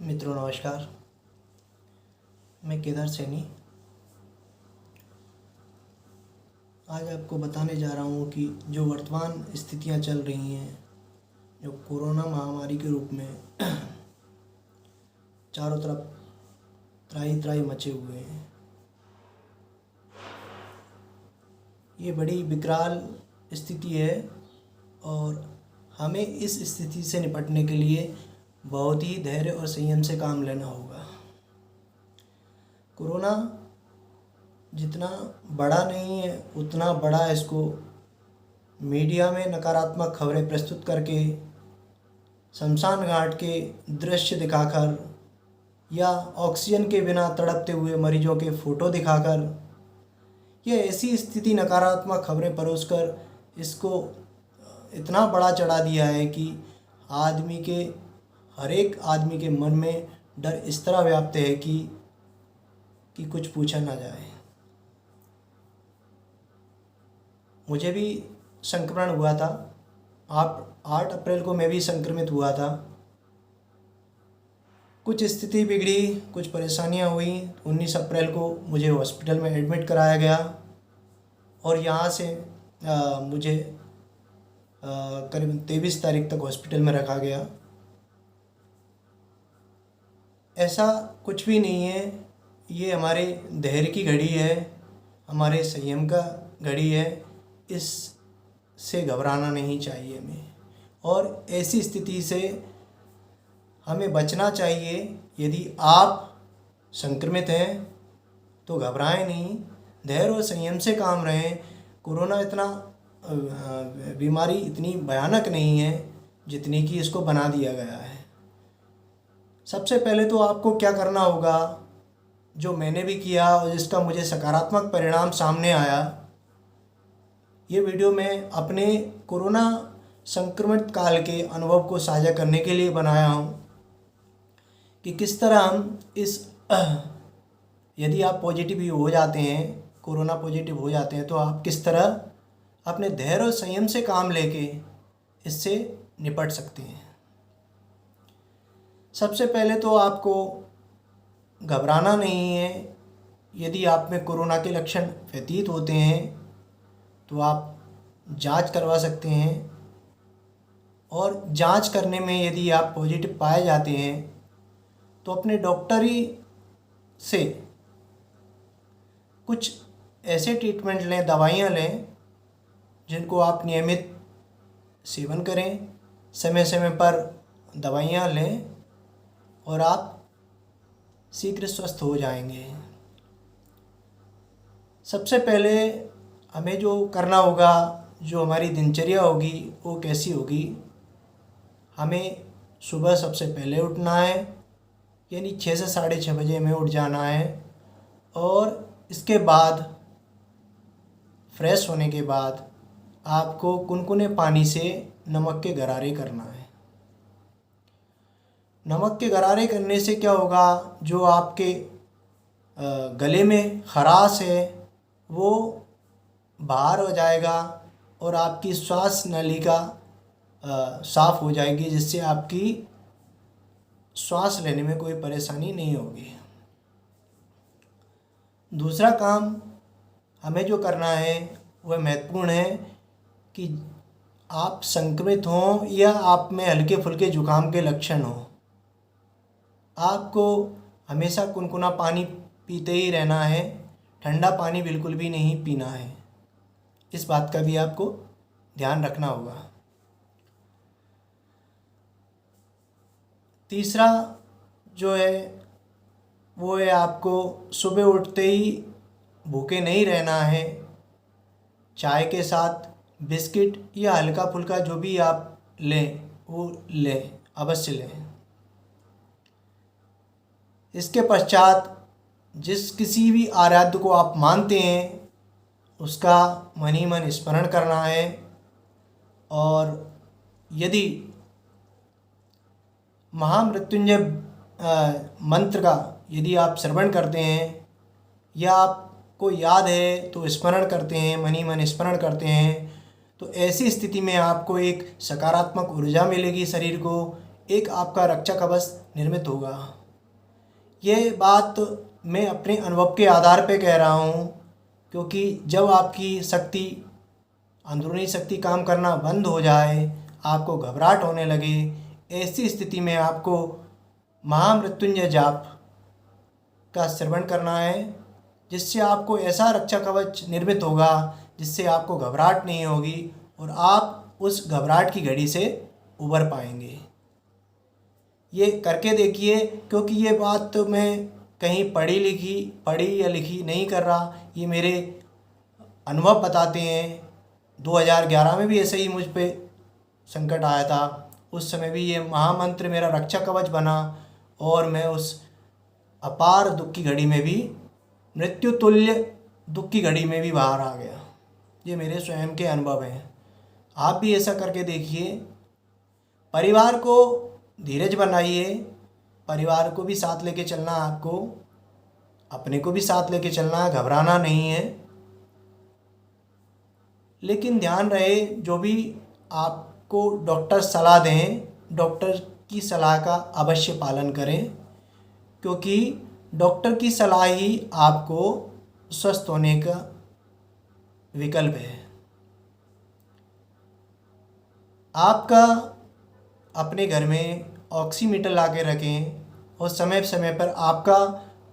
मित्रों नमस्कार। मैं केदार सैनी आज आपको बताने जा रहा हूँ कि जो वर्तमान स्थितियाँ चल रही हैं, जो कोरोना महामारी के रूप में चारों तरफ त्राही त्राही मचे हुए हैं, ये बड़ी विकराल स्थिति है और हमें इस स्थिति से निपटने के लिए बहुत ही धैर्य और संयम से काम लेना होगा। कोरोना जितना बड़ा नहीं है उतना बड़ा इसको मीडिया में नकारात्मक खबरें प्रस्तुत करके, शमशान घाट के दृश्य दिखाकर या ऑक्सीजन के बिना तड़पते हुए मरीजों के फ़ोटो दिखाकर, यह ऐसी स्थिति नकारात्मक खबरें परोसकर इसको इतना बड़ा चढ़ा दिया है कि हर एक आदमी के मन में डर इस तरह व्याप्त है कि कुछ पूछा ना जाए। मुझे भी संक्रमण हुआ था। 8 अप्रैल को मैं भी संक्रमित हुआ था। कुछ स्थिति बिगड़ी, कुछ परेशानियां हुई। 19 अप्रैल को मुझे हॉस्पिटल में एडमिट कराया गया और यहाँ से मुझे करीब 23 तारीख तक हॉस्पिटल में रखा गया। ऐसा कुछ भी नहीं है, ये हमारे धैर्य की घड़ी है, हमारे संयम का घड़ी है। इससे घबराना नहीं चाहिए हमें और ऐसी स्थिति से हमें बचना चाहिए। यदि आप संक्रमित हैं तो घबराएं नहीं, धैर्य और संयम से काम रहें। कोरोना बीमारी इतनी भयानक नहीं है जितनी कि इसको बना दिया गया है। सबसे पहले तो आपको क्या करना होगा, जो मैंने भी किया और जिसका मुझे सकारात्मक परिणाम सामने आया, ये वीडियो मैं अपने कोरोना संक्रमित काल के अनुभव को साझा करने के लिए बनाया हूँ कि किस तरह हम यदि आप पॉजिटिव हो जाते हैं, कोरोना पॉजिटिव हो जाते हैं, तो आप किस तरह अपने धैर्य और संयम से काम लेके इससे निपट सकते हैं। सबसे पहले तो आपको घबराना नहीं है। यदि आप में कोरोना के लक्षण व्यतीत होते हैं तो आप जांच करवा सकते हैं और जांच करने में यदि आप पॉजिटिव पाए जाते हैं तो अपने डॉक्टर ही से कुछ ऐसे ट्रीटमेंट लें, दवाइयाँ लें जिनको आप नियमित सेवन करें, समय समय पर दवाइयाँ लें और आप शीघ्र स्वस्थ हो जाएंगे। सबसे पहले हमें जो करना होगा, जो हमारी दिनचर्या होगी वो कैसी होगी, हमें सुबह सबसे पहले उठना है, यानी 6 से 6:30 बजे हमें उठ जाना है और इसके बाद फ्रेश होने के बाद आपको कुनकुने पानी से नमक के गरारे करना है। नमक के गरारे करने से क्या होगा, जो आपके गले में खराश है वो बाहर हो जाएगा और आपकी श्वास नलिका साफ़ हो जाएगी, जिससे आपकी श्वास लेने में कोई परेशानी नहीं होगी। दूसरा काम हमें जो करना है वह महत्वपूर्ण है कि आप संक्रमित हों या आप में हल्के फुल्के जुकाम के लक्षण हों, आपको हमेशा कुनकुना पानी पीते ही रहना है, ठंडा पानी बिल्कुल भी नहीं पीना है। इस बात का भी आपको ध्यान रखना होगा। तीसरा जो है वो है, आपको सुबह उठते ही भूखे नहीं रहना है। चाय के साथ बिस्किट या हल्का फुल्का जो भी आप लें वो लें, अवश्य लें। इसके पश्चात जिस किसी भी आराध्य को आप मानते हैं उसका मन ही मन स्मरण करना है और यदि महामृत्युंजय मंत्र का यदि आप श्रवण करते हैं या आपको याद है तो स्मरण करते हैं, मन ही मन स्मरण करते हैं, तो ऐसी स्थिति में आपको एक सकारात्मक ऊर्जा मिलेगी, शरीर को एक आपका रक्षा कवच निर्मित होगा। ये बात मैं अपने अनुभव के आधार पे कह रहा हूँ, क्योंकि जब आपकी शक्ति, अंदरूनी शक्ति काम करना बंद हो जाए, आपको घबराहट होने लगे, ऐसी स्थिति में आपको महामृत्युंजय जाप का श्रवण करना है, जिससे आपको ऐसा रक्षा कवच निर्मित होगा जिससे आपको घबराहट नहीं होगी और आप उस घबराहट की घड़ी से उबर पाएंगे। ये करके देखिए, क्योंकि ये बात तो मैं कहीं पढ़ी या लिखी नहीं कर रहा, ये मेरे अनुभव बताते हैं। 2011 में भी ऐसे ही मुझ पे संकट आया था, उस समय भी ये महामंत्र मेरा रक्षा कवच बना और मैं उस अपार दुख की घड़ी में भी, मृत्यु तुल्य दुख की घड़ी में भी बाहर आ गया। ये मेरे स्वयं के अनुभव हैं। आप भी ऐसा करके देखिए। परिवार को धीरज बनाइए, परिवार को भी साथ लेके चलना है आपको, अपने को भी साथ लेके चलना है, घबराना नहीं है। लेकिन ध्यान रहे, जो भी आपको डॉक्टर सलाह दें, डॉक्टर की सलाह का अवश्य पालन करें, क्योंकि डॉक्टर की सलाह ही आपको स्वस्थ होने का विकल्प है। आपका अपने घर में ऑक्सीमीटर ला के रखें और समय समय पर आपका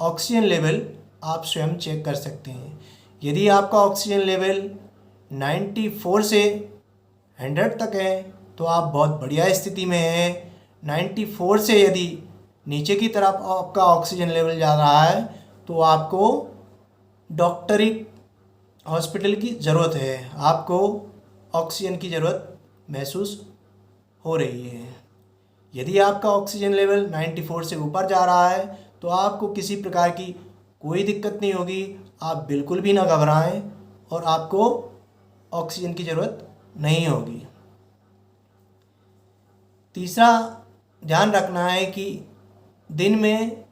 ऑक्सीजन लेवल आप स्वयं चेक कर सकते हैं। यदि आपका ऑक्सीजन लेवल 94 से 100 तक है तो आप बहुत बढ़िया स्थिति में हैं। 94 से यदि नीचे की तरफ आपका ऑक्सीजन लेवल जा रहा है तो आपको डॉक्टरी हॉस्पिटल की ज़रूरत है, आपको ऑक्सीजन की ज़रूरत महसूस हो रही है। यदि आपका ऑक्सीजन लेवल 94 से ऊपर जा रहा है तो आपको किसी प्रकार की कोई दिक्कत नहीं होगी, आप बिल्कुल भी ना घबराएं और आपको ऑक्सीजन की ज़रूरत नहीं होगी। तीसरा ध्यान रखना है कि दिन में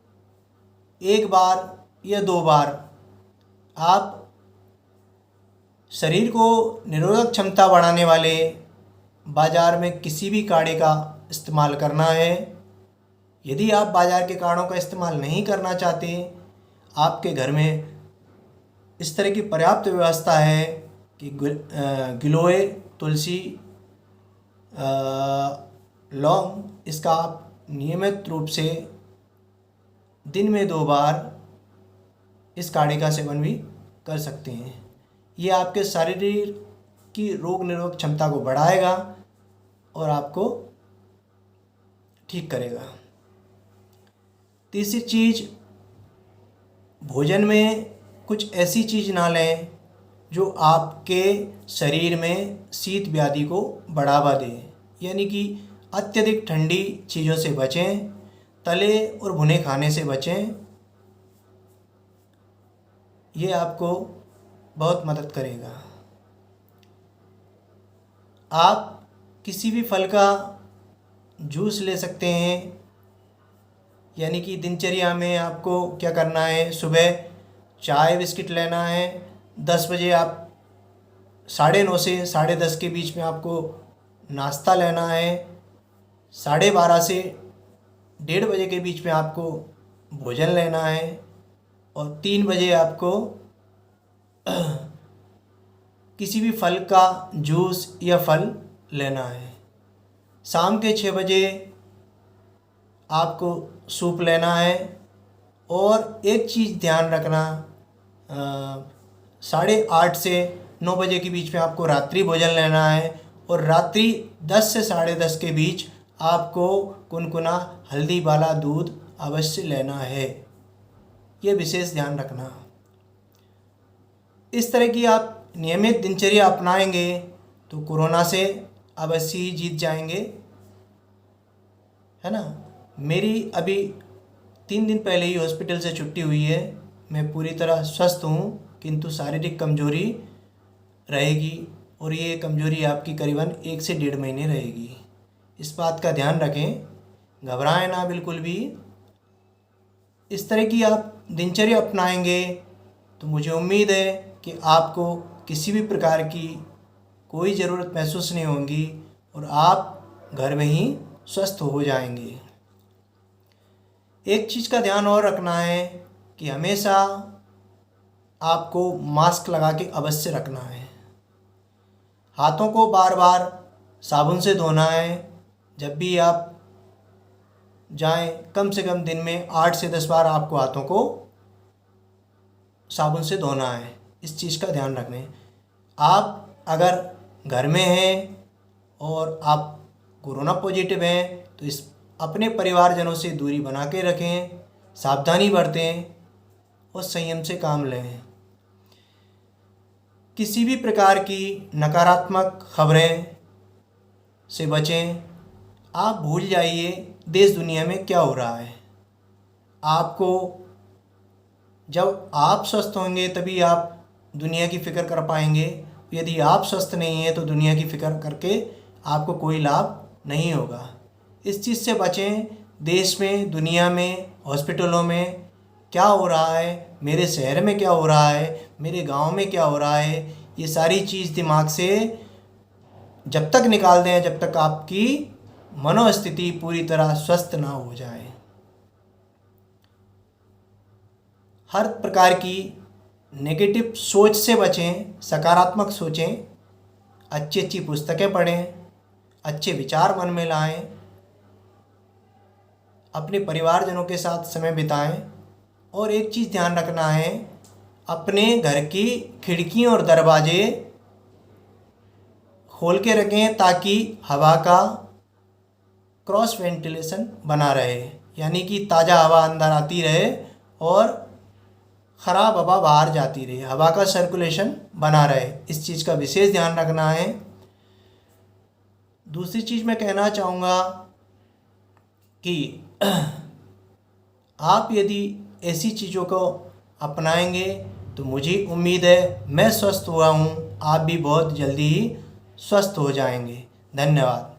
1 बार या 2 बार आप शरीर को निरोधक क्षमता बढ़ाने वाले बाज़ार में किसी भी काढ़े का इस्तेमाल करना है। यदि आप बाज़ार के काढ़ों का इस्तेमाल नहीं करना चाहते, आपके घर में इस तरह की पर्याप्त व्यवस्था है कि गिलोय, तुलसी, लौंग, इसका आप नियमित रूप से दिन में 2 बार इस काढ़े का सेवन भी कर सकते हैं। ये आपके शरीर की रोग निरोधक क्षमता को बढ़ाएगा और आपको ठीक करेगा। तीसरी चीज़, भोजन में कुछ ऐसी चीज़ ना लें जो आपके शरीर में शीत व्याधि को बढ़ावा दे, यानी कि अत्यधिक ठंडी चीज़ों से बचें, तले और भुने खाने से बचें। ये आपको बहुत मदद करेगा। आप किसी भी फल का जूस ले सकते हैं, यानी कि दिनचर्या में आपको क्या करना है, सुबह चाय बिस्किट लेना है, 10 बजे आप 9:30 से 10:30 के बीच में आपको नाश्ता लेना है, 12:30 से 1:30 बजे के बीच में आपको भोजन लेना है और 3 बजे आपको किसी भी फल का जूस या फल लेना है। शाम के 6 बजे आपको सूप लेना है। और एक चीज़ ध्यान रखना, 8:30 से 9 बजे के बीच में आपको रात्रि भोजन लेना है और रात्रि 10 से 10:30 के बीच आपको कुनकुना हल्दी वाला दूध अवश्य लेना है। ये विशेष ध्यान रखना। इस तरह की आप नियमित दिनचर्या अपनाएंगे तो कोरोना से अवश्य ही जीत जाएंगे, है ना। मेरी अभी 3 दिन पहले ही हॉस्पिटल से छुट्टी हुई है। मैं पूरी तरह स्वस्थ हूँ, किंतु शारीरिक कमजोरी रहेगी और ये कमजोरी आपकी करीबन 1 से 1.5 महीने रहेगी। इस बात का ध्यान रखें, घबराएं ना बिल्कुल भी। इस तरह की आप दिनचर्या अपनाएंगे तो मुझे उम्मीद है कि आपको किसी भी प्रकार की कोई ज़रूरत महसूस नहीं होगी और आप घर में ही स्वस्थ हो जाएंगे। एक चीज़ का ध्यान और रखना है कि हमेशा आपको मास्क लगा के अवश्य रखना है। हाथों को बार बार साबुन से धोना है। जब भी आप जाएं, कम से कम दिन में 8 से 10 बार आपको हाथों को साबुन से धोना है। इस चीज़ का ध्यान रखें। आप अगर घर में हैं और आप कोरोना पॉजिटिव हैं तो इस अपने परिवारजनों से दूरी बना के रखें, सावधानी बरतें और संयम से काम लें। किसी भी प्रकार की नकारात्मक खबरें से बचें। आप भूल जाइए देश दुनिया में क्या हो रहा है। आपको जब आप स्वस्थ होंगे तभी आप दुनिया की फ़िक्र कर पाएंगे। यदि आप स्वस्थ नहीं हैं तो दुनिया की फ़िक्र करके आपको कोई लाभ नहीं होगा। इस चीज़ से बचें। देश में, दुनिया में, हॉस्पिटलों में क्या हो रहा है, मेरे शहर में क्या हो रहा है, मेरे गांव में क्या हो रहा है, ये सारी चीज़ दिमाग से जब तक निकाल दें जब तक आपकी मनोस्थिति पूरी तरह स्वस्थ ना हो जाए। हर प्रकार की नेगेटिव सोच से बचें, सकारात्मक सोचें, अच्छी अच्छी पुस्तकें पढ़ें, अच्छे विचार मन में लाएं, अपने परिवारजनों के साथ समय बिताएं। और एक चीज़ ध्यान रखना है, अपने घर की खिड़कियाँ और दरवाजे खोल के रखें ताकि हवा का क्रॉस वेंटिलेशन बना रहे, यानी कि ताज़ा हवा अंदर आती रहे और ख़राब हवा बाहर जाती रहे, हवा का सर्कुलेशन बना रहे। इस चीज़ का विशेष ध्यान रखना है। दूसरी चीज़ मैं कहना चाहूँगा कि आप यदि ऐसी चीज़ों को अपनाएंगे तो मुझे उम्मीद है मैं स्वस्थ हुआ हूँ, आप भी बहुत जल्दी ही स्वस्थ हो जाएंगे। धन्यवाद।